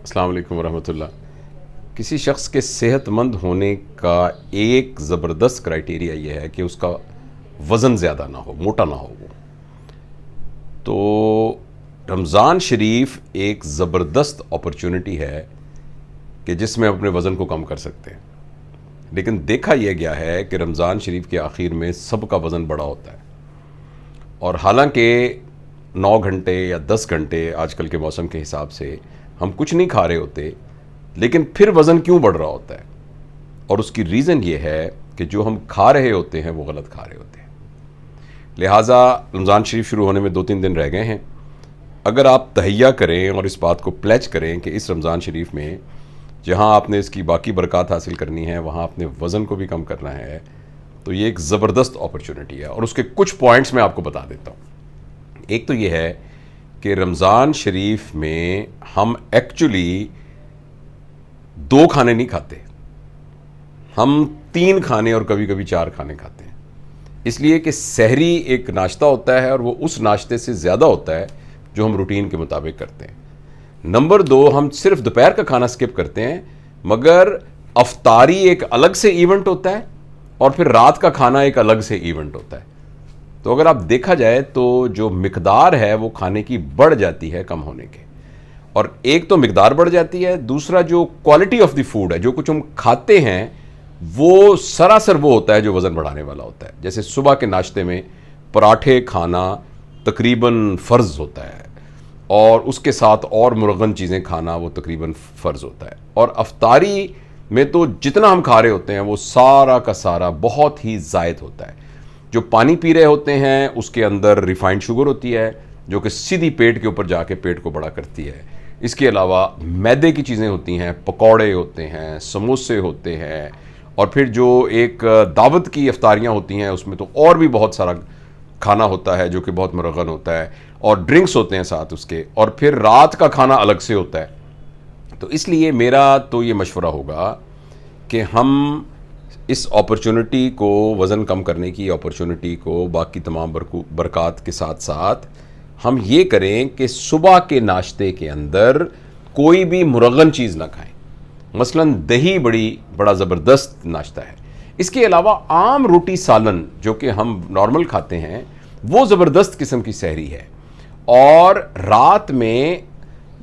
अस्सलाम वालेकुम वरहमतुल्लाह। किसी शख्स के सेहतमंद होने का एक ज़बरदस्त क्राइटेरिया ये है कि उसका वज़न ज़्यादा ना हो, मोटा ना हो वो। तो रमज़ान शरीफ एक ज़बरदस्त अपॉर्चुनिटी है कि जिसमें अपने वज़न को कम कर सकते हैं। लेकिन देखा यह गया है कि रमज़ान शरीफ के आखिर में सबका वज़न बड़ा होता है, और हालांकि 9 घंटे या 10 घंटे आजकल के मौसम के हिसाब से हम कुछ नहीं खा रहे होते, लेकिन फिर वज़न क्यों बढ़ रहा होता है? और उसकी रीज़न ये है कि जो हम खा रहे होते हैं वो गलत खा रहे होते हैं। लिहाजा रमज़ान शरीफ शुरू होने में 2-3 दिन रह गए हैं। अगर आप तहैया करें और इस बात को प्लेज करें कि इस रमज़ान शरीफ में जहाँ आपने इसकी बाकी बरकत हासिल करनी है वहाँ अपने वज़न को भी कम करना है, तो ये एक ज़बरदस्त अपॉर्चुनिटी है। और उसके कुछ पॉइंट्स मैं आपको बता देता हूँ। एक तो ये है कि रमज़ान शरीफ में हम एक्चुअली 2 खाने नहीं खाते, हम 3 खाने और कभी कभी 4 खाने खाते हैं। इसलिए कि सहरी एक नाश्ता होता है और वो उस नाश्ते से ज़्यादा होता है जो हम रूटीन के मुताबिक करते हैं। नंबर 2, हम सिर्फ दोपहर का खाना स्किप करते हैं, मगर अफ्तारी एक अलग से इवेंट होता है और फिर रात का खाना एक अलग से इवेंट होता है। तो अगर आप देखा जाए तो जो मिकदार है वो खाने की बढ़ जाती है कम होने के। और एक तो मिकदार बढ़ जाती है, दूसरा जो क्वालिटी ऑफ द फूड है, जो कुछ हम खाते हैं वो सरासर वो होता है जो वज़न बढ़ाने वाला होता है। जैसे सुबह के नाश्ते में पराठे खाना तकरीबन फ़र्ज़ होता है, और उसके साथ और मुरगन चीज़ें खाना वो तकरीबन फ़र्ज़ होता है। और अफ्तारी में तो जितना हम खा रहे होते हैं वो सारा का सारा बहुत ही ज़ायद होता है। जो पानी पी रहे होते हैं उसके अंदर रिफाइंड शुगर होती है जो कि सीधी पेट के ऊपर जाके पेट को बड़ा करती है। इसके अलावा मैदे की चीज़ें होती हैं, पकौड़े होते हैं, समोसे होते हैं, और फिर जो एक दावत की अफ्तारियाँ होती हैं उसमें तो और भी बहुत सारा खाना होता है जो कि बहुत मुरगन होता है, और ड्रिंक्स होते हैं साथ उसके, और फिर रात का खाना अलग से होता है। तो इसलिए मेरा तो ये मशवरा होगा कि हम इस अपॉर्चुनिटी को, वज़न कम करने की अपॉर्चुनिटी को बाकी तमाम बरक़ात के साथ साथ हम ये करें कि सुबह के नाश्ते के अंदर कोई भी मुरगन चीज़ ना खाएं। मसलन दही बड़ा ज़बरदस्त नाश्ता है। इसके अलावा आम रोटी सालन जो कि हम नॉर्मल खाते हैं वो ज़बरदस्त किस्म की सहरी है। और रात में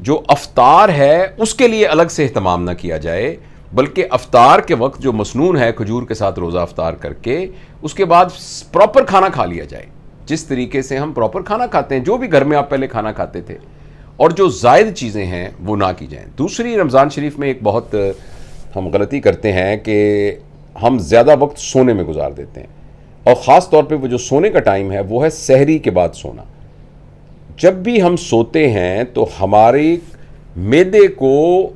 जो अफ्तार है उसके लिए अलग से एहतमाम ना किया जाए, बल्कि अफ्तार के वक्त जो मसनून है खजूर के साथ रोज़ा अफ्तार करके उसके बाद प्रॉपर खाना खा लिया जाए, जिस तरीके से हम प्रॉपर खाना खाते हैं, जो भी घर में आप पहले खाना खाते थे, और जो ज़ायद चीज़ें हैं वो ना की जाएं। दूसरी, रमज़ान शरीफ में एक बहुत हम गलती करते हैं कि हम ज़्यादा वक्त सोने में गुजार देते हैं, और ख़ास तौर पे वो जो सोने का टाइम है वो है सहरी के बाद सोना। जब भी हम सोते हैं तो हमारे मैदे को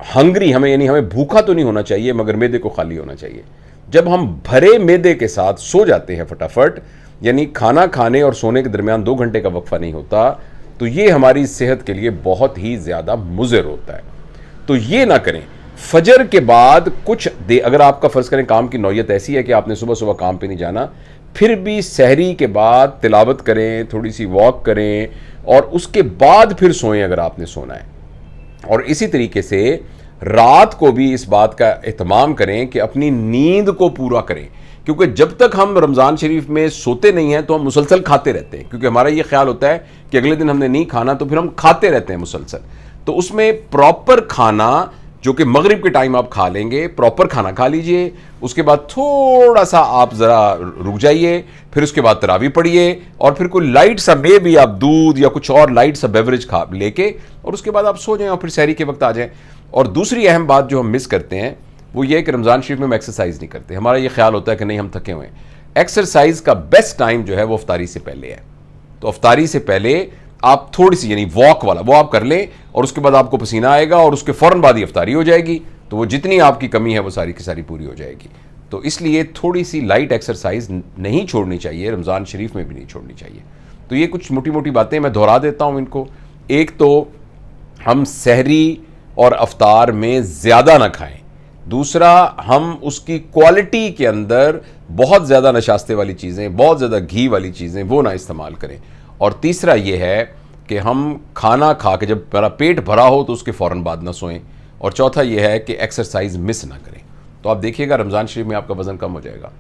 हमें भूखा तो नहीं होना चाहिए, मगर मैदे को खाली होना चाहिए। जब हम भरे मैदे के साथ सो जाते हैं फटाफट, यानी खाना खाने और सोने के दरमियान 2 घंटे का वक्फा नहीं होता, तो ये हमारी सेहत के लिए बहुत ही ज़्यादा मुज़र होता है। तो ये ना करें। फजर के बाद कुछ अगर आपका फ़र्ज़ करें काम की नौयत ऐसी है कि आपने सुबह सुबह काम पे नहीं जाना, फिर भी सहरी के बाद तिलावत करें, थोड़ी सी वॉक करें, और उसके बाद फिर सोएं अगर आपने सोना है। और इसी तरीके से रात को भी इस बात का एहतमाम करें कि अपनी नींद को पूरा करें, क्योंकि जब तक हम रमज़ान शरीफ में सोते नहीं हैं तो हम मुसलसल खाते रहते हैं, क्योंकि हमारा ये ख्याल होता है कि अगले दिन हमने नहीं खाना, तो फिर हम खाते रहते हैं मुसलसल। तो उसमें प्रॉपर खाना, जो कि मगरिब के टाइम आप खा लेंगे, प्रॉपर खाना खा लीजिए, उसके बाद थोड़ा सा आप ज़रा रुक जाइए, फिर उसके बाद तरावी पढ़िए, और फिर कोई लाइट सा भी आप दूध या कुछ और लाइट सा बेवरेज खा लेके, और उसके बाद आप सो जाएं और फिर सहरी के वक्त आ जाएं। और दूसरी अहम बात जो हम मिस करते हैं वो ये है कि रमज़ान शरीफ में हम एक्सरसाइज नहीं करते। हमारा ये ख्याल होता है कि नहीं, हम थके हुए हैं। एक्सरसाइज का बेस्ट टाइम जो है वो अफ्तारी से पहले है। तो अफ्तारी से पहले आप थोड़ी सी, यानी वॉक वाला, वो आप कर लें, और उसके बाद आपको पसीना आएगा और उसके फ़ौरन बाद ही अफ्तारी हो जाएगी, तो वो जितनी आपकी कमी है वो सारी की सारी पूरी हो जाएगी। तो इसलिए थोड़ी सी लाइट एक्सरसाइज नहीं छोड़नी चाहिए, रमज़ान शरीफ में भी नहीं छोड़नी चाहिए। तो ये कुछ मोटी मोटी बातें मैं दोहरा देता हूँ इनको। एक तो हम सहरी और अफ्तार में ज़्यादा ना खाएं। दूसरा, हम उसकी क्वालिटी के अंदर बहुत ज़्यादा नशास्ते वाली चीज़ें, बहुत ज़्यादा घी वाली चीज़ें वो ना इस्तेमाल करें। और तीसरा ये है कि हम खाना खा के जब मेरा पेट भरा हो तो उसके फ़ौरन बाद ना सोएं, और चौथा ये है कि एक्सरसाइज मिस ना करें। तो आप देखिएगा रमज़ान शरीफ में आपका वज़न कम हो जाएगा।